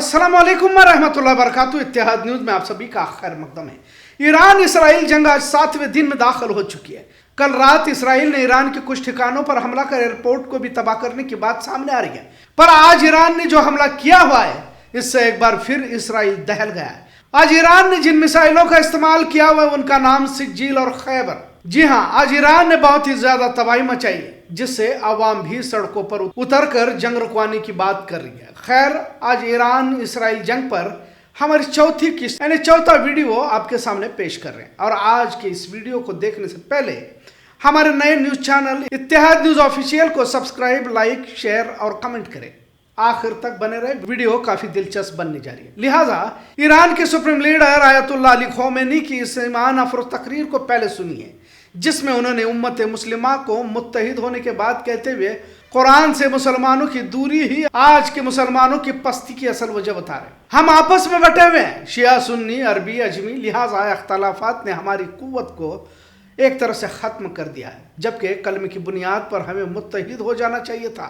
अस्सलाम वालेकुम रहमतुल्लाहि व बरकातुहू। इत्तेहाद न्यूज़ में आप सभी का खैर मकदम है। ईरान इसराइल जंग आज 7वें दिन में दाखिल हो चुकी है। कल रात इसराइल ने ईरान के कुछ ठिकानों पर हमला कर एयरपोर्ट को भी तबाह करने की बात सामने आ रही है, पर आज ईरान ने जो हमला किया हुआ है इससे एक बार फिर इसराइल दहल गया है। आज ईरान ने जिन मिसाइलों का इस्तेमाल किया हुआ है उनका नाम सिज्जील और खैबर। जी हाँ, आज ईरान ने बहुत ही ज्यादा तबाही मचाई है, जिससे अवाम भी सड़कों पर उतरकर जंग रुकवाने की बात कर रही है। खैर, आज ईरान इसराइल जंग पर हमारी चौथी किस्त यानी चौथा वीडियो आपके सामने पेश कर रहे हैं। और आज के इस वीडियो को देखने से पहले हमारे नए न्यूज चैनल इत्तेहाद न्यूज ऑफिशियल को सब्सक्राइब, लाइक, शेयर और कमेंट करें। आखिर तक बने रहे, वीडियो काफी दिलचस्प बनने जा रही है। लिहाजा ईरान के सुप्रीम लीडर आयतुल्लाह अली खौमेनी की इस ईमान अफरोज तकरीर को पहले सुनिए, जिसमें उन्होंने उम्मत मुस्लिमा को मुत्तहिद होने के बाद कहते हुए कुरान से मुसलमानों की दूरी ही आज के मुसलमानों की पस्ती की असल वजह बता रहे हैं। हम आपस में बटे हुए हैं, शिया, सुन्नी, अरबी, अजमी, लिहाजा अख्तलाफात ने हमारी कुव्वत को एक तरह से खत्म कर दिया है, जबकि कलमे की बुनियाद पर हमें मुत्तहिद हो जाना चाहिए था।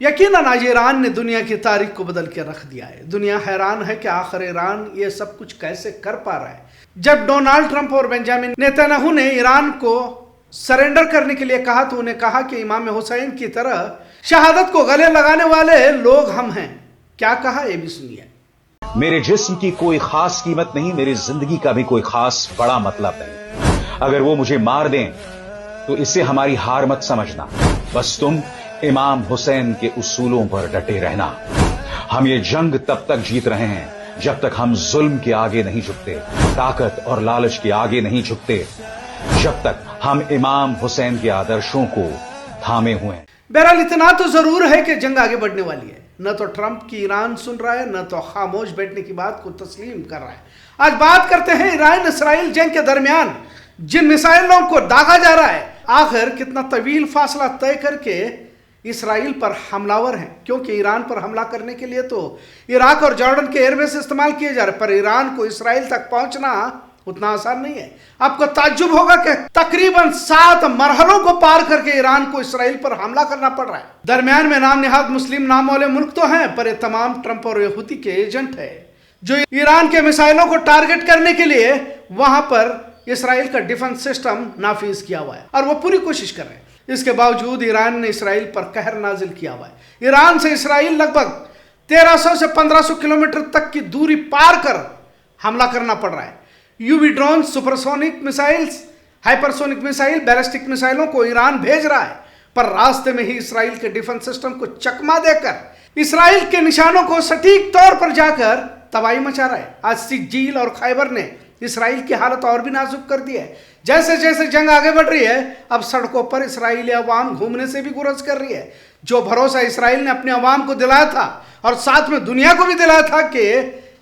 यकीनन आज ईरान ने दुनिया की तारीख को बदल के रख दिया है। दुनिया हैरान है कि आखिर ईरान ये सब कुछ कैसे कर पा रहा है। जब डोनाल्ड ट्रंप और बेंजामिन नेतन्याहू ने ईरान को सरेंडर करने के लिए कहा तो उन्हें कहा कि इमाम हुसैन की तरह शहादत को गले लगाने वाले लोग हम हैं। क्या कहा ये भी सुनिए। मेरे जिस्म की कोई खास कीमत नहीं, मेरी जिंदगी का भी कोई खास बड़ा मतलब नहीं। अगर वो मुझे मार दें तो इससे हमारी हार मत समझना, बस तुम इमाम हुसैन के उसूलों पर डटे रहना। हम ये जंग तब तक जीत रहे हैं जब तक हम जुल्म के आगे नहीं झुकते, ताकत और लालच के आगे नहीं झुकते, जब तक हम इमाम हुसैन के आदर्शों को थामे हुए हैं। बहरहाल इतना तो जरूर है कि जंग आगे बढ़ने वाली है। न तो ट्रंप की ईरान सुन रहा है, न तो खामोश बैठने की बात को तस्लीम कर रहा है। आज बात करते हैं ईरान इसराइल जंग के दरमियान जिन मिसाइलों को दागा जा रहा है, आखिर कितना तवील फासला तय करके इसराइल पर हमलावर हैं। क्योंकि ईरान पर हमला करने के लिए तो इराक और जॉर्डन के एयरबेस इस्तेमाल किए जा रहे, पर ईरान को इसराइल तक पहुंचना उतना आसान नहीं है। आपको ताज्जुब होगा कि तकरीबन 7 मरहलों को पार करके ईरान को इसराइल पर हमला करना पड़ रहा है। दरमियान में नाम निहाद मुस्लिम नाम वाले मुल्क तो हैं, पर ये तमाम ट्रंप और यहूदी के एजेंट है जो ईरान के मिसाइलों को टारगेट करने के लिए वहां पर इसराइल का डिफेंस सिस्टम नाफिज किया हुआ है और वो पूरी कोशिश कर रहे हैं। इसके बावजूद ईरान ने इसराइल पर कहर नाजिल किया हुआ है। ईरान से इसराइल लगभग 1300 से 1500 किलोमीटर तक की दूरी पार कर हमला करना पड़ रहा है। UV drone, supersonic missiles, hypersonic missile, ballistic मिसाइलों को ईरान भेज रहा है, पर रास्ते में ही इसराइल के डिफेंस सिस्टम को चकमा देकर इसराइल के निशानों को सटीक तौर पर जाकर तबाही मचा रहा है। आज सिज्जील और खैबर ने इसराइल की हालत और भी नाजुक कर दी है। जैसे जैसे जंग आगे बढ़ रही है, अब सड़कों पर इसराइली अवाम घूमने से भी गुरेज कर रही है। जो भरोसा इसराइल ने अपने अवाम को दिलाया था और साथ में दुनिया को भी दिलाया था कि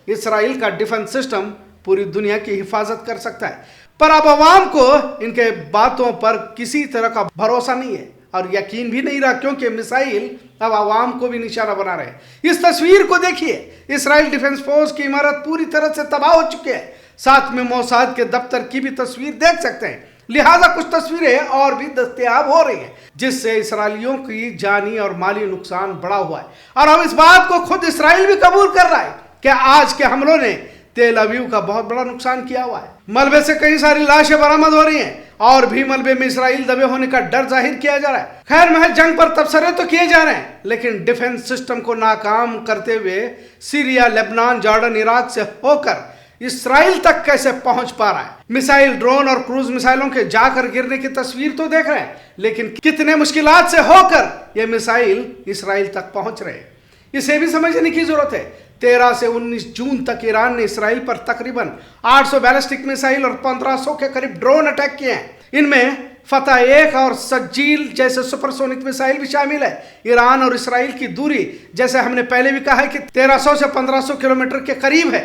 इसराइल का डिफेंस सिस्टम पूरी दुनिया की हिफाजत कर सकता है, पर अब अवाम को इनके बातों पर किसी तरह का भरोसा नहीं है और यकीन भी नहीं रहा, क्योंकि मिसाइल अब अवाम को भी निशाना बना रहे हैं। इस तस्वीर को देखिए, इसराइल डिफेंस फोर्स की इमारत पूरी तरह से तबाह हो चुकी है। साथ में मोसाद के दफ्तर की भी तस्वीर देख सकते हैं। लिहाजा कुछ तस्वीरें और भी दस्तयाब हो रही हैं, जिससे इसराइलियों की जानी और माली नुकसान बढ़ा हुआ है। और अब इस बात को खुद इसराइल भी कबूल कर रहा है कि आज के हमलों ने तेल अवीव का बहुत बड़ा नुकसान किया हुआ है। मलबे से कई सारी लाशें बरामद हो रही हैं और भी मलबे में इसराइल दबे होने का डर जाहिर किया जा रहा है। खैर, महज जंग पर तबसरे तो किए जा रहे हैं, लेकिन डिफेंस सिस्टम को नाकाम करते हुए सीरिया, लेबनान, जॉर्डन, इराक से होकर इसराइल तक कैसे पहुंच पा रहा है। मिसाइल, ड्रोन और क्रूज मिसाइलों के जाकर गिरने की तस्वीर तो देख रहे हैं, लेकिन कितने मुश्किलात से होकर ये मिसाइल इसराइल तक पहुंच रहे हैं, इसे भी समझने की जरूरत है। 13 से 19 जून तक ईरान ने इसराइल पर तकरीबन 800 बैलिस्टिक मिसाइल और 1500 के करीब ड्रोन अटैक किए हैं। इनमें फतह 1 और सज्जील जैसे सुपरसोनिक मिसाइल भी शामिल है। ईरान और इसराइल की दूरी, जैसे हमने पहले भी कहा है, कि 1300 से 1500 किलोमीटर के करीब है।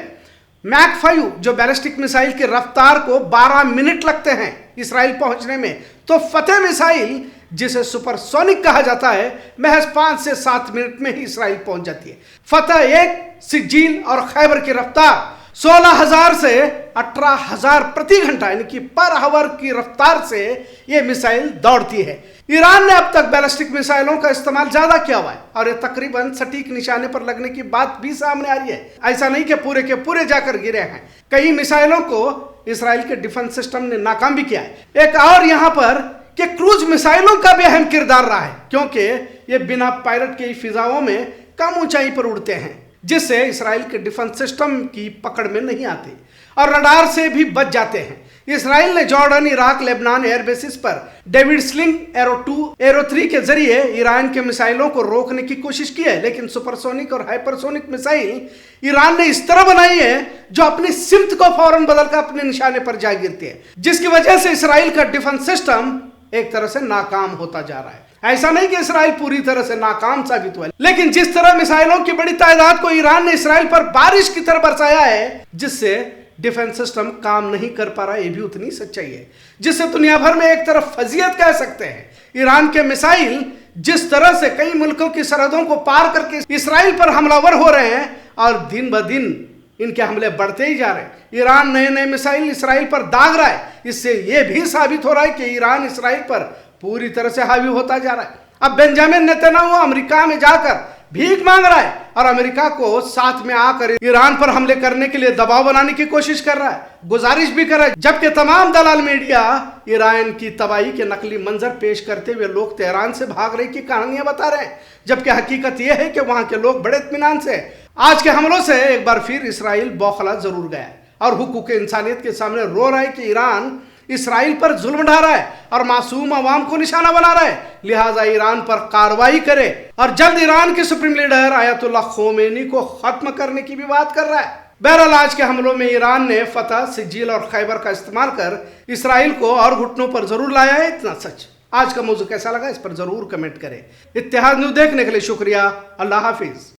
मैक 5 जो बैलिस्टिक मिसाइल की रफ्तार को 12 मिनट लगते हैं इसराइल पहुंचने में, तो फतेह मिसाइल जिसे सुपरसोनिक कहा जाता है, महज 5 से 7 मिनट में ही इसराइल पहुंच जाती है। फतह 1, सिज्जील और खैबर की रफ्तार 16,000 से 18,000 प्रति घंटा यानी कि पर आवर की रफ्तार से यह मिसाइल दौड़ती है। ईरान ने अब तक बैलिस्टिक मिसाइलों का इस्तेमाल ज्यादा किया हुआ है और ये तकरीबन सटीक निशाने पर लगने की बात भी सामने आ रही है। ऐसा नहीं कि पूरे के पूरे जाकर गिरे हैं, कई मिसाइलों को इसराइल के डिफेंस सिस्टम ने नाकाम भी किया है। एक और यहां पर कि क्रूज मिसाइलों का भी अहम किरदार रहा है, क्योंकि ये बिना पायलट के फिजाओं में कम ऊंचाई पर उड़ते हैं, जिससे इसराइल के डिफेंस सिस्टम की पकड़ में नहीं आते और रडार से भी बच जाते हैं। इसराइल ने Jordan, Iraq, Lebanon air bases पर डेविड स्लिंग एरो 2, एरो 3 के जरिए ईरान के मिसाइलों को रोकने की कोशिश की है, लेकिन सुपरसोनिक और हाइपरसोनिक मिसाइल ईरान ने इस तरह बनाई है जो अपनी सिमत को फौरन बदलकर अपने निशाने पर जा गिरती है, जिसकी वजह से इसराइल का डिफेंस सिस्टम एक तरह से नाकाम होता जा रहा है। ऐसा नहीं कि इसराइल पूरी तरह से नाकाम साबित हुआ, लेकिन जिस तरह मिसाइलों की बड़ी तादाद को ईरान ने इसराइल पर बारिश की तरह बरसाया है, जिससे डिफेंस सिस्टम काम नहीं कर पा रहा, ये भी उतनी सच्चाई है, जिससे दुनिया भर में एक तरफ फजीयत कह सकते हैं। ईरान के मिसाइल जिस तरह से कई मुल्कों की सरहदों को पार करके इसराइल पर हमलावर हो रहे हैं और दिन ब दिन इनके हमले बढ़ते ही जा रहे हैं। ईरान नए नए मिसाइल इसराइल पर दाग रहा है, इससे यह भी साबित हो रहा है कि ईरान इसराइल पर पूरी तरह से हावी होता जा रहा है। अब बेंजामिन नेतन्याहू अमेरिका में जाकर भीख मांग रहा है और अमेरिका को साथ में आकर ईरान पर हमले करने के लिए दबाव बनाने की कोशिश कर रहा है, गुजारिश भी कर रहा है, जबकि तमाम दलाल मीडिया ईरान की तबाही के नकली मंजर पेश करते हुए लोग तेहरान से भाग रहे की कहानियां बता रहे हैं, जबकि हकीकत यह है कि वहां के लोग बड़े इत्मीनान से आज के हमलों से एक बार फिर इसराइल बौखला जरूर गया है और हुकूक इंसानियत के सामने रो रहा है कि ईरान इसराइल पर जुल्म ढा रहा है और मासूम अवाम को निशाना बना रहा है, लिहाजा ईरान पर कार्रवाई करे और जल्द ईरान के सुप्रीम लीडर आयतुल्लाह खोमेनी को खत्म करने की भी बात कर रहा है। बहरहाल आज के हमलों में ईरान ने फतह, सिज्जील और खैबर का इस्तेमाल कर इसराइल को और घुटनों पर जरूर लाया है, इतना सच। आज का मौजू कैसा लगा इस पर जरूर कमेंट करें। इत्तेहाद न्यूज़ देखने के लिए शुक्रिया। अल्लाह हाफिज।